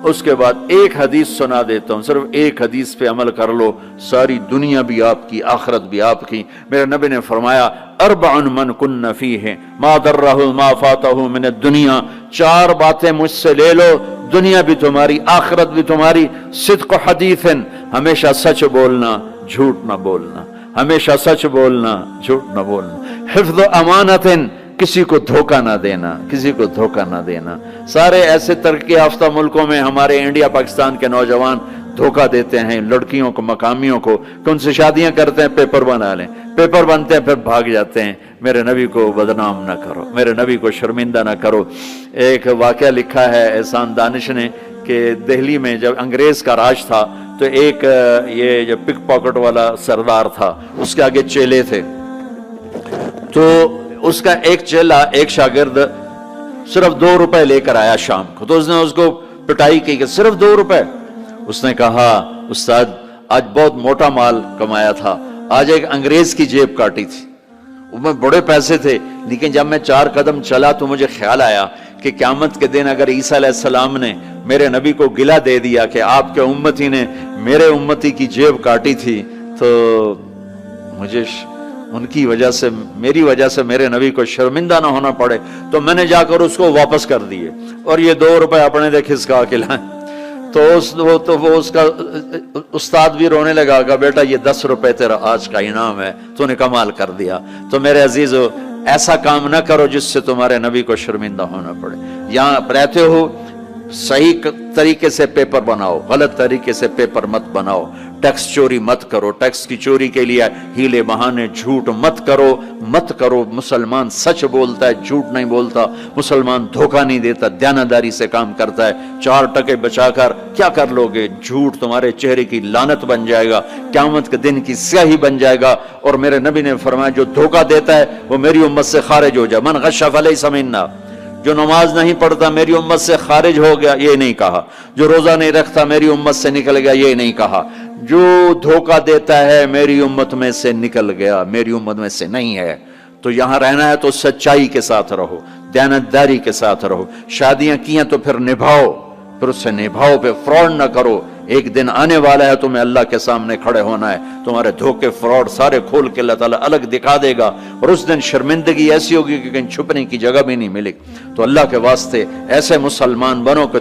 اس کے بعد ایک حدیث سنا دیتا ہوں، صرف ایک حدیث پہ عمل کر لو، ساری دنیا بھی آپ کی، آخرت بھی آپ کی۔ میرے نبی نے فرمایا اربع من کن فیہ ما درہ ما فاتہ من الدنیا، 4 باتیں مجھ سے لے لو، دنیا بھی تمہاری، آخرت بھی تمہاری۔ صدق حدیث، ہمیشہ سچ بولنا، جھوٹ نہ بولنا، ہمیشہ سچ بولنا، جھوٹ نہ بولنا۔ حفظ امانت، کسی کو دھوکہ نہ دینا، کسی کو دھوکہ نہ دینا۔ سارے ایسے ترقی یافتہ ملکوں میں ہمارے انڈیا پاکستان کے نوجوان دھوکہ دیتے ہیں لڑکیوں کو، مقامیوں کو، کہ ان سے شادیاں کرتے ہیں، پیپر بنا لیں، پیپر بنتے ہیں پھر بھاگ جاتے ہیں۔ میرے نبی کو بدنام نہ کرو، میرے نبی کو شرمندہ نہ کرو۔ ایک واقعہ لکھا ہے احسان دانش نے کہ دہلی میں جب انگریز کا راج تھا تو ایک یہ جو پک پاکٹ والا سردار تھا، اس کے آگے چیلے تھے، تو اس کا ایک چیلا، ایک شاگرد صرف 2 روپے لے کر آیا شام کو، تو اس نے اس کو پٹائی کی کہ صرف 2 روپے۔ اس نے کہا استاد آج بہت موٹا مال کمایا تھا، آج ایک انگریز کی جیب کاٹی تھی، اس میں بڑے پیسے تھے، لیکن جب میں 4 قدم چلا تو مجھے خیال آیا کہ قیامت کے دن اگر عیسیٰ علیہ السلام نے میرے نبی کو گلہ دے دیا کہ آپ کے امتی نے میرے امتی کی جیب کاٹی تھی، تو مجھے ان کی وجہ سے، میری وجہ سے میرے نبی کو شرمندہ نہ ہونا پڑے، تو میں نے جا کر اس کو واپس کر دیے اور یہ 2 روپے اپنے دے کھسکا کے لائیں۔ تو وہ اس کا استاد بھی رونے لگا کہ بیٹا یہ 10 روپے تیرا آج کا انعام ہے، تو نے کمال کر دیا۔ تو میرے عزیزو، ایسا کام نہ کرو جس سے تمہارے نبی کو شرمندہ ہونا پڑے۔ یہاں رہتے ہو صحیح طریقے سے پیپر بناؤ، غلط طریقے سے پیپر مت بناؤ، ٹیکس چوری مت کرو، ٹیکس کی چوری کے لیے ہیلے بہانے جھوٹ مت کرو۔ مسلمان سچ بولتا ہے، جھوٹ نہیں بولتا، مسلمان دھوکہ نہیں دیتا، دیانتداری سے کام کرتا ہے۔ 4 ٹکے بچا کر کیا کر لو گے؟ جھوٹ تمہارے چہرے کی لعنت بن جائے گا، قیامت کے دن کی سیاہی بن جائے گا۔ اور میرے نبی نے فرمایا جو دھوکہ دیتا ہے وہ میری امت سے خارج ہو جائے، من غش فلیس منا، جو نماز نہیں پڑھتا میری امت سے خارج ہو گیا، یہ نہیں کہا۔ جو روزہ نہیں رکھتا میری امت سے نکل گیا، یہ نہیں کہا۔ جو دھوکہ دیتا ہے میری امت میں سے نکل گیا، میری امت میں سے نہیں ہے۔ تو یہاں رہنا ہے تو سچائی کے ساتھ رہو، دیانتداری کے ساتھ رہو۔ شادیاں کی ہیں تو پھر نبھاؤ، پھر اس سے نبھاؤ، پہ فراڈ نہ کرو۔ ایک دن آنے والا ہے تمہیں اللہ کے سامنے کھڑے ہونا ہے، تمہارے دھوکے فراڈ سارے کھول کے اللہ تعالیٰ الگ دکھا دے گا، اور اس دن شرمندگی ایسی ہوگی کہ کہیں چھپنے کی جگہ بھی نہیں ملے۔ تو اللہ کے واسطے ایسے مسلمان بنو کہ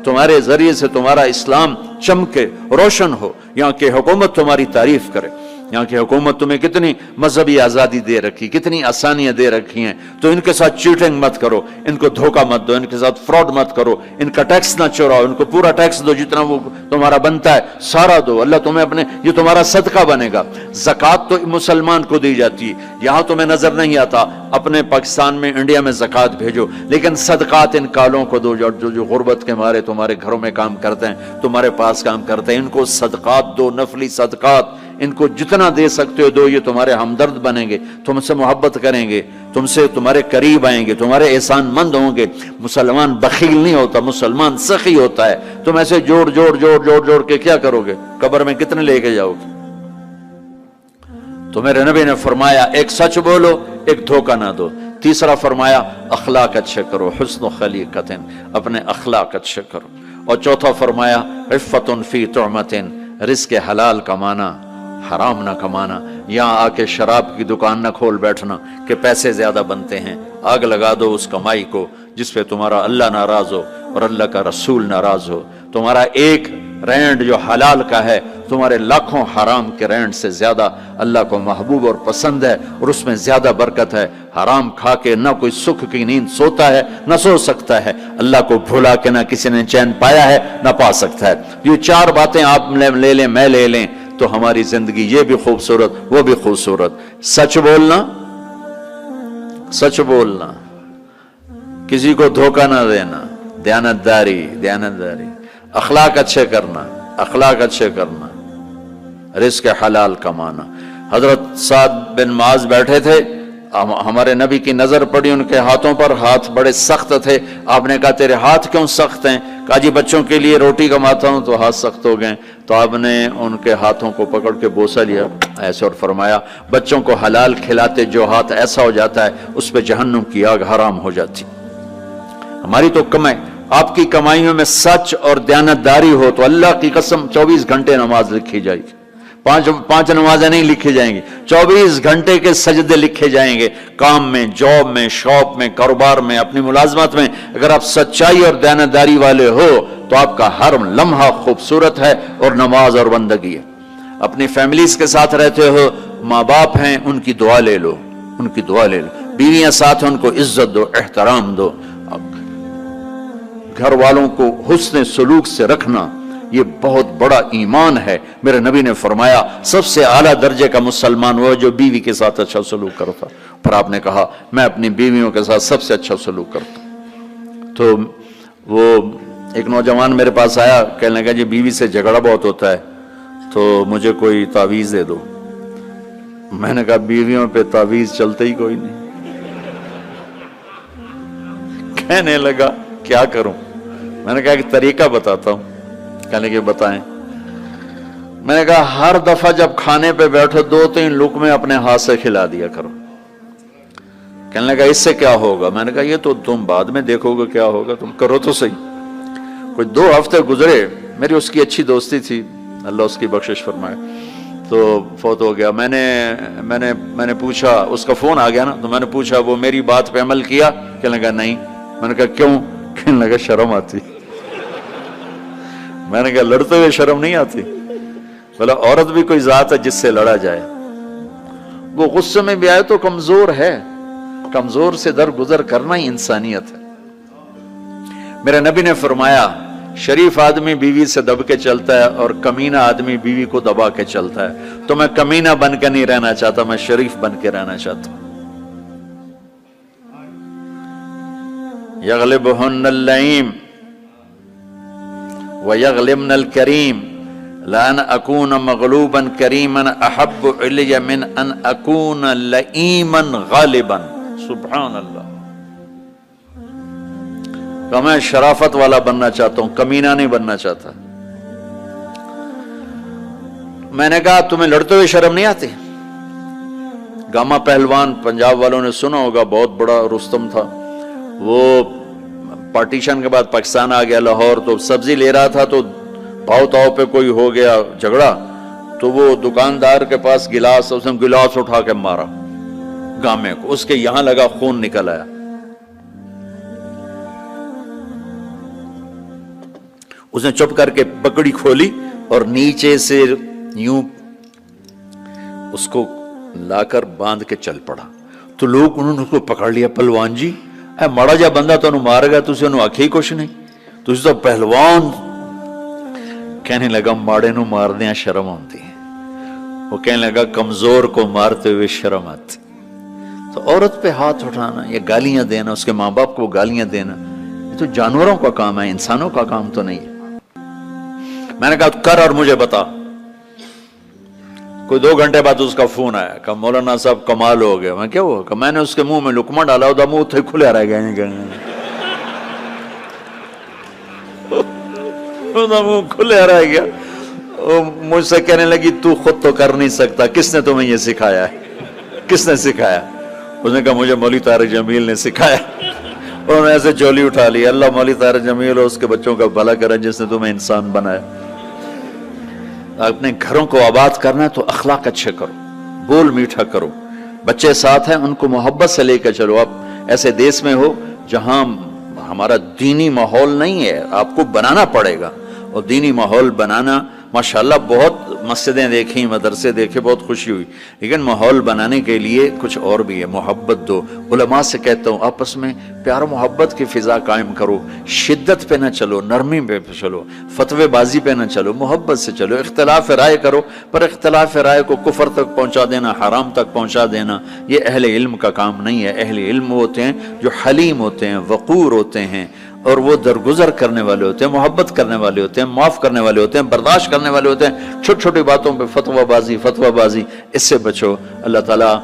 تمہارے ذریعے سے تمہارا اسلام چمکے، روشن ہو، یہاں کی حکومت تمہاری تعریف کرے۔ یہاں کی حکومت تمہیں کتنی مذہبی آزادی دے رکھی، کتنی آسانیاں دے رکھی ہیں، تو ان کے ساتھ چیٹنگ مت کرو، ان کو دھوکہ مت دو، ان کے ساتھ فراڈ مت کرو، ان کا ٹیکس نہ چوراؤ، ان کو پورا ٹیکس دو، جتنا وہ تمہارا بنتا ہے سارا دو، اللہ تمہیں یہ تمہارا صدقہ بنے گا۔ زکوٰۃ تو مسلمان کو دی جاتی ہے، یہاں تمہیں نظر نہیں آتا، اپنے پاکستان میں، انڈیا میں زکوٰۃ بھیجو، لیکن صدقات ان کالوں کو دو جو غربت کے مارے تمہارے گھروں میں کام کرتے ہیں، تمہارے پاس کام کرتے ہیں، ان کو صدقات دو، نفلی صدقات، ان کو جتنا دے سکتے ہو دو، یہ تمہارے ہمدرد بنیں گے، تم سے محبت کریں گے، تم سے تمہارے قریب آئیں گے، تمہارے احسان مند ہوں گے۔ مسلمان بخیل نہیں ہوتا، مسلمان سخی ہوتا ہے۔ تم ایسے جوڑ کے کیا کرو گے؟ قبر میں کتنے لے کے جاؤ گے؟ تو میرے نبی نے فرمایا ایک سچ بولو، ایک دھوکہ نہ دو۔ تیسرا فرمایا اخلاق اچھے کرو، حسن و خلیقت، اپنے اخلاق اچھے کرو۔ اور چوتھا فرمایا عفت فی طعمت، رزق حلال کمانا، حرام نہ کمانا۔ یہاں آ کے شراب کی دکان نہ کھول بیٹھنا کہ پیسے زیادہ بنتے ہیں، آگ لگا دو اس کمائی کو جس پہ تمہارا اللہ ناراض ہو اور اللہ کا رسول ناراض ہو۔ تمہارا ایک رینڈ جو حلال کا ہے تمہارے لاکھوں حرام کے رینڈ سے زیادہ اللہ کو محبوب اور پسند ہے، اور اس میں زیادہ برکت ہے۔ حرام کھا کے نہ کوئی سکھ کی نیند سوتا ہے، نہ سو سکتا ہے۔ اللہ کو بھولا کے نہ کسی نے چین پایا ہے، نہ پا سکتا ہے۔ یہ 4 باتیں آپ لے لیں، میں لے لیں، تو ہماری زندگی یہ بھی خوبصورت، وہ بھی خوبصورت۔ سچ بولنا، کسی کو دھوکہ نہ دینا، دیانتداری، اخلاق اچھے کرنا، رزق حلال کمانا۔ حضرت سعد بن معاذ بیٹھے تھے، ہمارے نبی کی نظر پڑی ان کے ہاتھوں پر، ہاتھ بڑے سخت تھے۔ آپ نے کہا تیرے ہاتھ کیوں سخت ہیں؟ کہا جی بچوں کے لیے روٹی کماتا ہوں تو ہاتھ سخت ہو گئے۔ تو آپ نے ان کے ہاتھوں کو پکڑ کے بوسہ لیا ایسے اور فرمایا بچوں کو حلال کھلاتے جو ہاتھ ایسا ہو جاتا ہے اس پہ جہنم کی آگ حرام ہو جاتی۔ ہماری تو آپ کی کمائیوں میں سچ اور دیانتداری ہو تو اللہ کی قسم 24 گھنٹے نماز لکھی جائے گی. پانچ نمازیں نہیں لکھی جائیں گی، 24 گھنٹے کے سجدے لکھے جائیں گے. کام میں، جاب میں، شاپ میں، کاروبار میں، اپنی ملازمت میں اگر آپ سچائی اور دیانتداری والے ہو تو آپ کا ہر لمحہ خوبصورت ہے اور نماز اور بندگی ہے. اپنی فیملیز کے ساتھ رہتے ہو، ماں باپ ہیں، ان کی دعا لے لو، ان کی دعا لے لو. بیویاں ساتھ ہیں، ان کو عزت دو، احترام دو. گھر والوں کو حسن سلوک سے رکھنا یہ بہت بڑا ایمان ہے. میرے نبی نے فرمایا سب سے اعلیٰ درجے کا مسلمان وہ جو بیوی کے ساتھ اچھا سلوک کرتا. پھر آپ نے کہا میں اپنی بیویوں کے ساتھ سب سے اچھا سلوک کرتا. تو وہ ایک نوجوان میرے پاس آیا، کہنے لگا جی بیوی سے جھگڑا بہت ہوتا ہے تو مجھے کوئی تعویذ دے دو. میں نے کہا بیویوں پہ تعویذ چلتے ہی کوئی نہیں. کہنے لگا کیا کروں؟ میں نے کہا کہ طریقہ بتاتا ہوں. کہنے لگے بتائیں. میں نے کہا ہر دفعہ جب کھانے پہ بیٹھو 2-3 لقمے اپنے ہاتھ سے کھلا دیا کرو. کہنے لگا اس سے کیا ہوگا؟ میں نے کہا یہ تو تم بعد میں دیکھو گے کیا ہوگا، تم کرو تو صحیح. کوئی 2 ہفتے گزرے، میری اس کی اچھی دوستی تھی، اللہ اس کی بخشش فرمائے، تو فوت ہو گیا. میں نے پوچھا، اس کا فون آ گیا نا، تو میں نے پوچھا وہ میری بات پہ عمل کیا؟ کہنے لگا نہیں. میں نے کہا کیوں؟ کہنے لگا شرم آتی. میں نے کہا لڑتے ہوئے شرم نہیں آتی؟ بولا عورت بھی کوئی ذات ہے جس سے لڑا جائے. وہ غصے میں بھی آئے تو کمزور ہے، کمزور سے درگزر کرنا ہی انسانیت ہے. میرے نبی نے فرمایا شریف آدمی بیوی سے دب کے چلتا ہے اور کمینہ آدمی بیوی کو دبا کے چلتا ہے. تو میں کمینہ بن کے نہیں رہنا چاہتا، میں شریف بن کے رہنا چاہتا ہوں. یغلبہن اللئیم ویغلبن الکریم لأن اکون مغلوبا کریما احب علی من ان اکون لئیما غالبا. سبحان اللہ. کہ میں شرافت والا بننا چاہتا ہوں، کمینہ نہیں بننا چاہتا. میں نے کہا تمہیں لڑتے ہوئے شرم نہیں آتی؟ گاما پہلوان پنجاب والوں نے سنا ہوگا، بہت بڑا رستم تھا. وہ پارٹیشن کے بعد پاکستان آ گیا لاہور، تو سبزی لے رہا تھا تو بھاؤ تاؤ پہ کوئی ہو گیا جھگڑا، تو وہ دکاندار کے پاس گلاس، اس نے گلاس اٹھا کے مارا گامے کو، اس کے یہاں لگا، خون نکل آیا. اس نے چپ کر کے پکڑی کھولی اور نیچے سے یوں اس کو لا کر باندھ کے چل پڑا. تو لوگ انہوں نے اس کو پکڑ لیا، پہلوان جی اے ماڑا جا بندہ تو انہوں مار گیا، تُسے انہوں آکھی کچھ نہیں، تُسے تو پہلوان. کہنے لگا ماڑے نو مار دیا شرم آتی ہے. وہ کہنے لگا کمزور کو مارتے ہوئے شرم آتی. تو عورت پہ ہاتھ اٹھانا یا گالیاں دینا، اس کے ماں باپ کو گالیاں دینا، یہ تو جانوروں کا کام ہے، انسانوں کا کام تو نہیں ہے. میں نے کہا کر اور مجھے بتا. کوئی 2 گھنٹے بعد اس کا فون آیا کہ مولانا صاحب کمال ہو گیا. میں کیا ہوا؟ کہ میں نے اس کے منہ میں لقمہ ڈالا، وہ منہ تھے کھلے رہ گئے، منہ کھلے رہ گیا. مجھ سے کہنے لگی تو خود تو کر نہیں سکتا، کس نے تمہیں یہ سکھایا ہے؟ کس نے سکھایا؟ اس نے کہا مجھے مولوی طارق جمیل نے سکھایا. انہوں نے ایسے چولی اٹھا لی. اللہ مولوی طارق جمیل اور اس کے بچوں کا بھلا کرے جس نے تمہیں انسان بنایا. اپنے گھروں کو آباد کرنا ہے تو اخلاق اچھے کرو، بول میٹھا کرو. بچے ساتھ ہیں ان کو محبت سے لے کر چلو. آپ ایسے دیس میں ہو جہاں ہمارا دینی ماحول نہیں ہے، آپ کو بنانا پڑے گا. اور دینی ماحول بنانا ماشاءاللہ بہت مسجدیں دیکھیں، مدرسے دیکھے، بہت خوشی ہوئی، لیکن ماحول بنانے کے لیے کچھ اور بھی ہے. محبت دو. علماء سے کہتا ہوں آپس میں پیار و محبت کی فضا قائم کرو. شدت پہ نہ چلو، نرمی پہ چلو، فتوے بازی پہ نہ چلو، محبت سے چلو. اختلاف رائے کرو، پر اختلاف رائے کو کفر تک پہنچا دینا، حرام تک پہنچا دینا، یہ اہل علم کا کام نہیں ہے. اہل علم ہوتے ہیں جو حلیم ہوتے ہیں، وقور ہوتے ہیں، اور وہ درگزر کرنے والے ہوتے ہیں، محبت کرنے والے ہوتے ہیں، معاف کرنے والے ہوتے ہیں، برداشت کرنے والے ہوتے ہیں. چھوٹی چھوٹی باتوں پہ فتوہ بازی اس سے بچو. اللہ تعالیٰ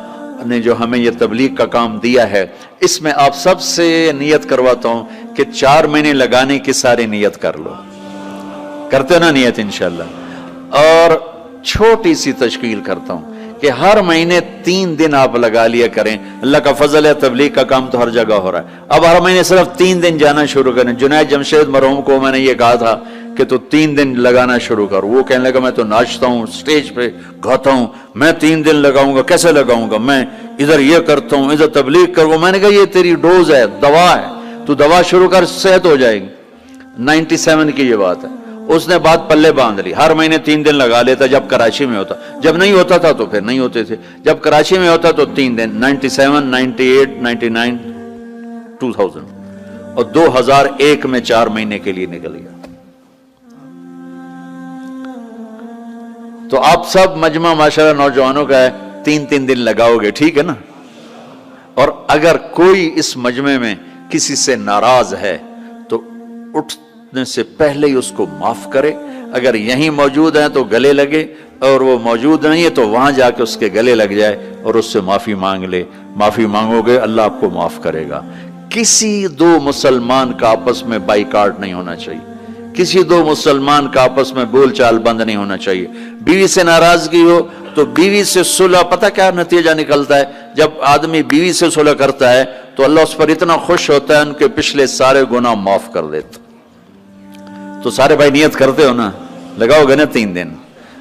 نے جو ہمیں یہ تبلیغ کا کام دیا ہے، اس میں آپ سب سے نیت کرواتا ہوں کہ 4 مہینے لگانے کی ساری نیت کر لو. کرتے نا نیت انشاءاللہ. اور چھوٹی سی تشکیل کرتا ہوں کہ ہر مہینے 3 دن آپ لگا لیا کریں. اللہ کا فضل ہے، تبلیغ کا کام تو ہر جگہ ہو رہا ہے. اب ہر مہینے صرف 3 دن جانا شروع کریں. جنید جمشید مرحوم کو میں نے یہ کہا تھا کہ تو 3 دن لگانا شروع کر. وہ کہنے لگا میں تو ناچتا ہوں، سٹیج پہ گاتا ہوں، میں 3 دن لگاؤں گا، کیسے لگاؤں گا، میں ادھر یہ کرتا ہوں، ادھر تبلیغ کروں. میں نے کہا یہ تیری ڈوز ہے، دوا ہے، تو دوا شروع کر، صحت ہو جائے گی. 97 کی یہ بات ہے. اس نے بات پلے باندھ لی. ہر مہینے 3 دن لگا لیتا جب کراچی میں ہوتا. جب نہیں ہوتا تھا تو پھر نہیں ہوتے تھے. جب کراچی میں ہوتا تو 3 دن. 97 98 99 2000 اور 2001 میں 4 مہینے کے لیے نکل گیا. تو آپ سب مجمع ماشاءاللہ نوجوانوں کا ہے، 3 دن لگاؤ گے، ٹھیک ہے نا. اور اگر کوئی اس مجمع میں کسی سے ناراض ہے تو اٹھنے سے پہلے ہی اس کو معاف کرے. اگر یہیں موجود ہیں تو گلے لگے، اور وہ موجود نہیں ہے تو وہاں جا کے اس کے گلے لگ جائے اور اس سے معافی مانگ لے. معافی مانگو گے اللہ آپ کو معاف کرے گا. کسی 2 مسلمان کا آپس میں بائیکاٹ نہیں ہونا چاہیے. کسی 2 مسلمان کا آپس میں بول چال بند نہیں ہونا چاہیے. بیوی سے ناراضگی ہو تو بیوی سے صلح. پتہ کیا نتیجہ نکلتا ہے؟ جب آدمی بیوی سے صلح کرتا ہے تو اللہ اس پر اتنا خوش ہوتا ہے، ان کے پچھلے سارے گناہ معاف کر دیتا. تو سارے بھائی نیت کرتے ہو نا، لگاؤ گے نا 3 دن.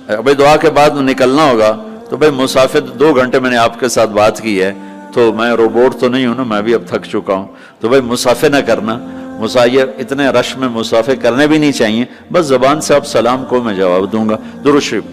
بھائی دعا کے بعد نکلنا ہوگا تو بھائی مسافر 2 گھنٹے میں نے آپ کے ساتھ بات کی ہے، تو میں روبوٹ تو نہیں ہوں نا، میں بھی اب تھک چکا ہوں. تو بھائی مسافر نہ کرنا. مسافر اتنے رش میں مسافر کرنے بھی نہیں چاہیے. بس زبان سے آپ سلام کو میں جواب دوں گا. درود شریف.